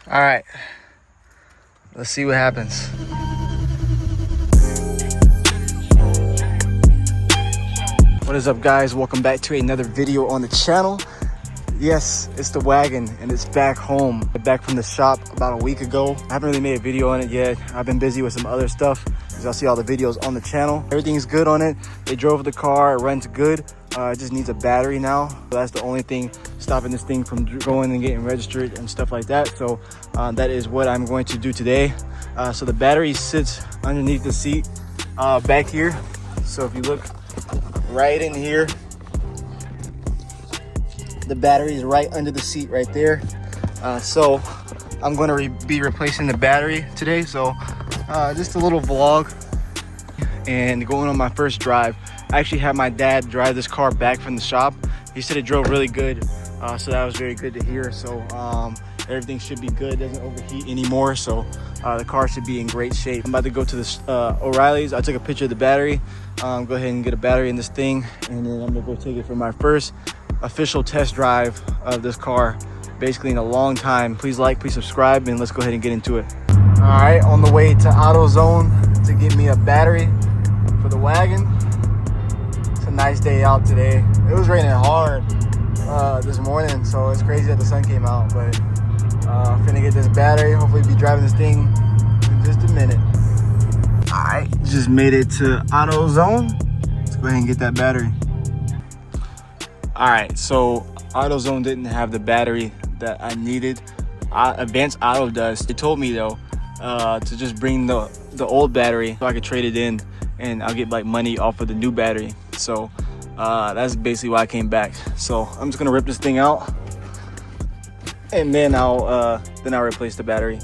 All right, let's see what happens. What is up, guys? Welcome back to another video on the channel. Yes, it's the Wagon and it's back home. Back from the shop about a week ago. I haven't really made a video on it yet. I've been busy with some other stuff. As y'all see all the videos on the channel. Everything's good on it. They drove the car, it runs good. It just needs a battery now. So that's the only thing stopping this thing from going and getting registered and stuff like that. So that is what I'm going to do today. So the battery sits underneath the seat back here. So if you look right in here, the battery is right under the seat right there. So I'm going to be replacing the battery today. So just a little vlog and going on my first drive. I actually had my dad drive this car back from the shop. He said it drove really good, so that was very good to hear. So everything should be good, doesn't overheat anymore, so the car should be in great shape. I'm about to go to this O'Reilly's. I took a picture of the battery. Go ahead and get a battery in this thing, and then I'm gonna go take it for my first official test drive of this car, basically in a long time. Please like, please subscribe, and let's go ahead and get into it. All right, on the way to AutoZone to get me a battery for the Wagon. It's a nice day out today. It was raining hard this morning, so it's crazy that the sun came out, but finna get this battery. Hopefully be driving this thing in just a minute. All right, just made it to AutoZone. Let's go ahead and get that battery. All right, so AutoZone didn't have the battery that I needed. Advanced Auto does. They told me though to just bring the old battery so I could trade it in, and I'll get like money off of the new battery. So that's basically why I came back. So I'm just gonna rip this thing out, and then I'll replace the battery.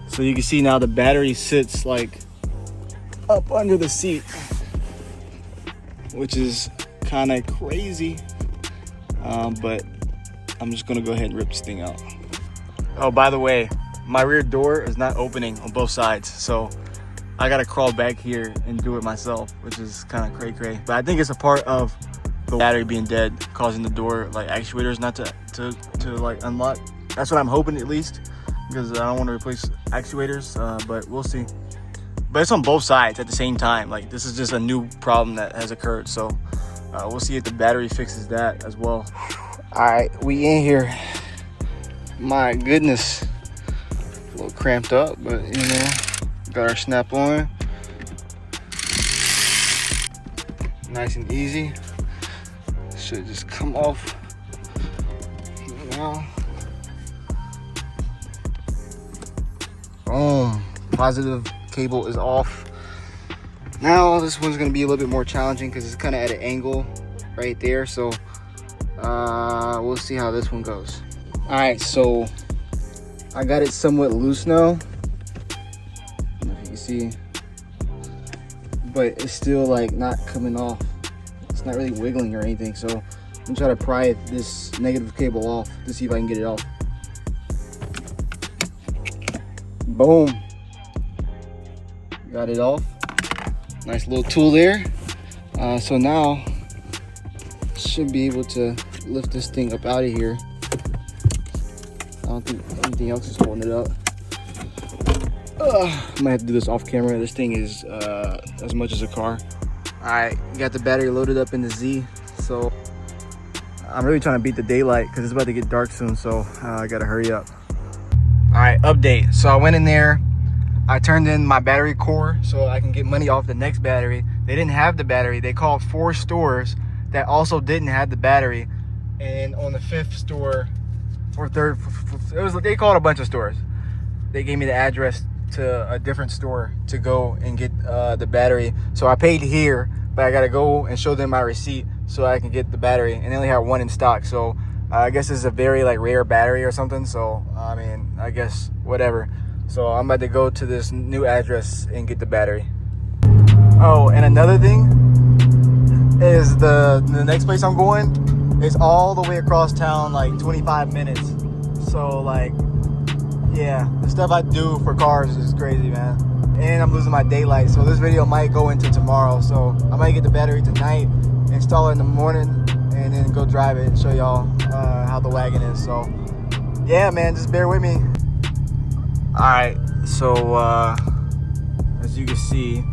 So you can see now the battery sits like up under the seat, which is kind of crazy, but I'm just gonna go ahead and rip this thing out. Oh, by the way, my rear door is not opening on both sides, so I gotta crawl back here and do it myself, which is kind of cray-cray. But I think it's a part of the battery being dead, causing the door like actuators not to like unlock. That's what I'm hoping, at least, because I don't want to replace actuators, but we'll see. But it's on both sides at the same time. Like, this is just a new problem that has occurred, so we'll see if the battery fixes that as well. All right, we in here. My goodness, a little cramped up, but you know, got our snap on. Nice and easy. Should just come off now. Boom. Positive cable is off. Now this one's gonna be a little bit more challenging because it's kind of at an angle right there. So we'll see how this one goes. All right, so I got it somewhat loose now. I don't know if you can see, but it's still like not coming off. It's not really wiggling or anything. So I'm gonna try to pry this negative cable off to see if I can get it off. Boom. Got it off. Nice little tool there. So now should be able to lift this thing up out of here. I don't think anything else is holding it up. I might have to do this off camera. This thing is as much as a car. All right, got the battery loaded up in the Z. So I'm really trying to beat the daylight because it's about to get dark soon. So I gotta hurry up. All right, update. So I went in there. I turned in my battery core so I can get money off the next battery. They didn't have the battery. They called 4 stores that also didn't have the battery. And on the 5th store, or 3rd, they called a bunch of stores. They gave me the address to a different store to go and get the battery. So I paid here, but I gotta go and show them my receipt so I can get the battery. And they only have 1 in stock. So I guess it's a very like rare battery or something. So I mean, I guess whatever. So I'm about to go to this new address and get the battery. Oh, and another thing is the next place I'm going is all the way across town, like 25 minutes. So like, yeah, the stuff I do for cars is crazy, man. And I'm losing my daylight, so this video might go into tomorrow. So I might get the battery tonight, install it in the morning, and then go drive it and show y'all how the Wagon is. So yeah, man, just bear with me. All right, so as you can see,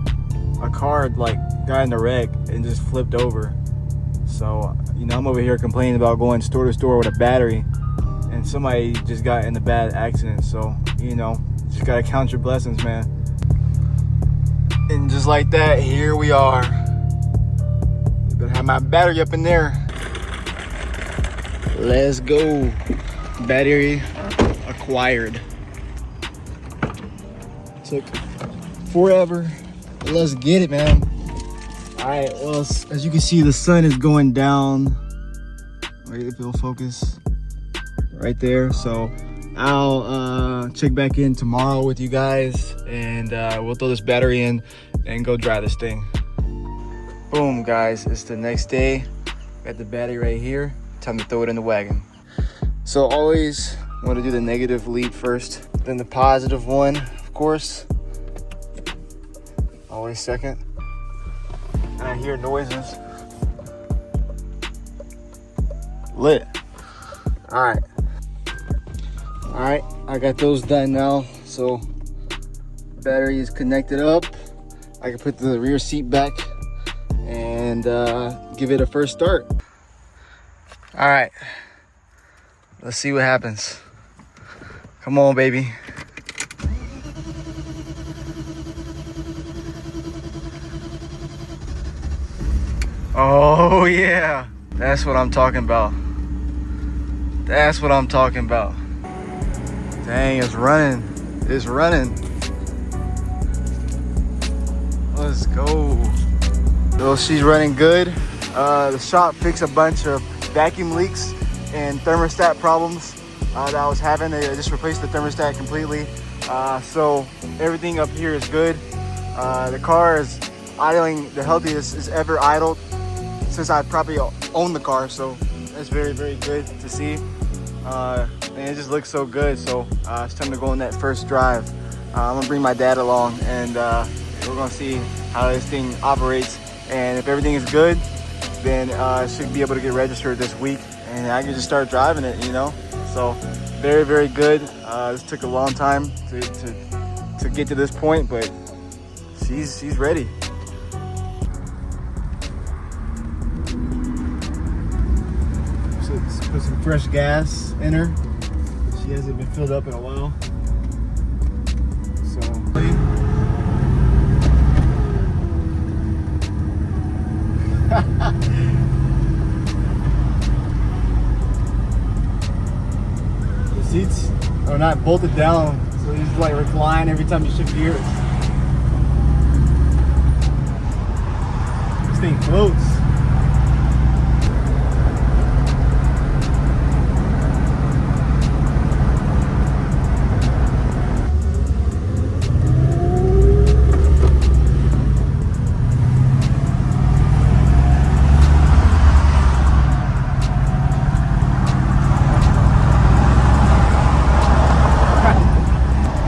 a car like got in a wreck and just flipped over. So, you know, I'm over here complaining about going store to store with a battery, and somebody just got in a bad accident. So, you know, just gotta count your blessings, man. And just like that, here we are. Better have my battery up in there. Let's go. Battery acquired. Took forever. Let's get it, man. All right, well, as you can see, the sun is going down. Wait, if it'll focus right there. So I'll check back in tomorrow with you guys, and we'll throw this battery in and go dry this thing. Boom, guys, it's the next day. Got the battery right here. Time to throw it in the wagon. So always want to do the negative lead first, then the positive one, of course. Always second. And I hear noises. Lit. All right, I got those done now. So battery is connected up. I can put the rear seat back and give it a first start. All right, let's see what happens. Come on, baby. Oh yeah, that's what I'm talking about. That's what I'm talking about. Dang, it's running. It's running. Let's go. So she's running good. The shop fixed a bunch of vacuum leaks and thermostat problems that I was having. They just replaced the thermostat completely. So everything up here is good. The car is idling the healthiest it's ever idled since I probably owned the car. So that's very, very good to see. And it just looks so good. So it's time to go on that first drive. I'm gonna bring my dad along, and we're gonna see how this thing operates. And if everything is good, then I should be able to get registered this week, and I can just start driving it, you know? So very, very good. This took a long time to get to this point, but she's ready. So let's put some fresh gas in her. She hasn't been filled up in a while. So the seats are not bolted down, so you just like recline every time you shift gears. This thing floats.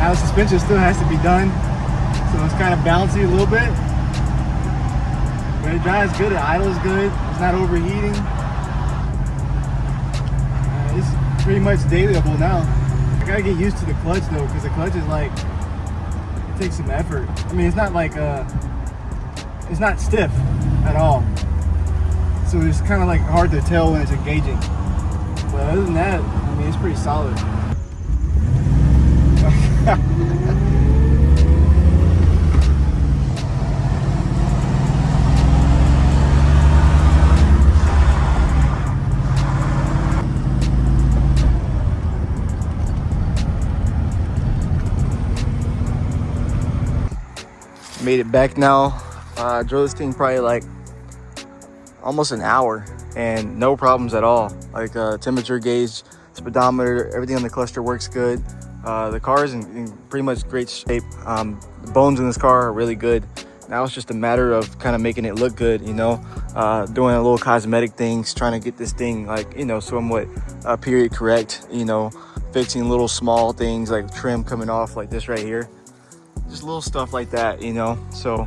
The suspension still has to be done, so it's kind of bouncy a little bit, but it drives good. The idle is good. It's not overheating. It's pretty much dailyable now. I gotta get used to the clutch though, because the clutch is like, it takes some effort. I mean, it's not like it's not stiff at all, so it's kind of like hard to tell when it's engaging. But other than that, I mean, it's pretty solid. Made it back now. Drove this thing probably like almost an hour and no problems at all. Like temperature gauge, speedometer, everything on the cluster works good. The car is in pretty much great shape. The bones in this car are really good. Now it's just a matter of kind of making it look good, you know, doing a little cosmetic things, trying to get this thing like, you know, somewhat period correct, you know, fixing little small things like trim coming off like this right here. Just little stuff like that, you know. So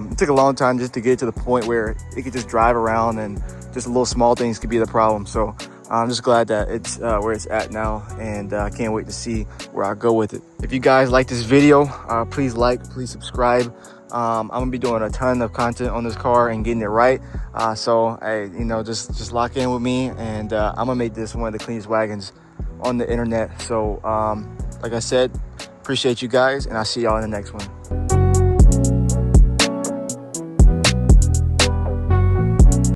it took a long time just to get to the point where it could just drive around, and just little small things could be the problem. So I'm just glad that it's where it's at now, and I can't wait to see where I go with it. If you guys like this video, please like, please subscribe. I'm gonna be doing a ton of content on this car and getting it right. So hey, you know, just lock in with me, and I'm gonna make this one of the cleanest wagons on the internet. So like I said, appreciate you guys, and I'll see y'all in the next one.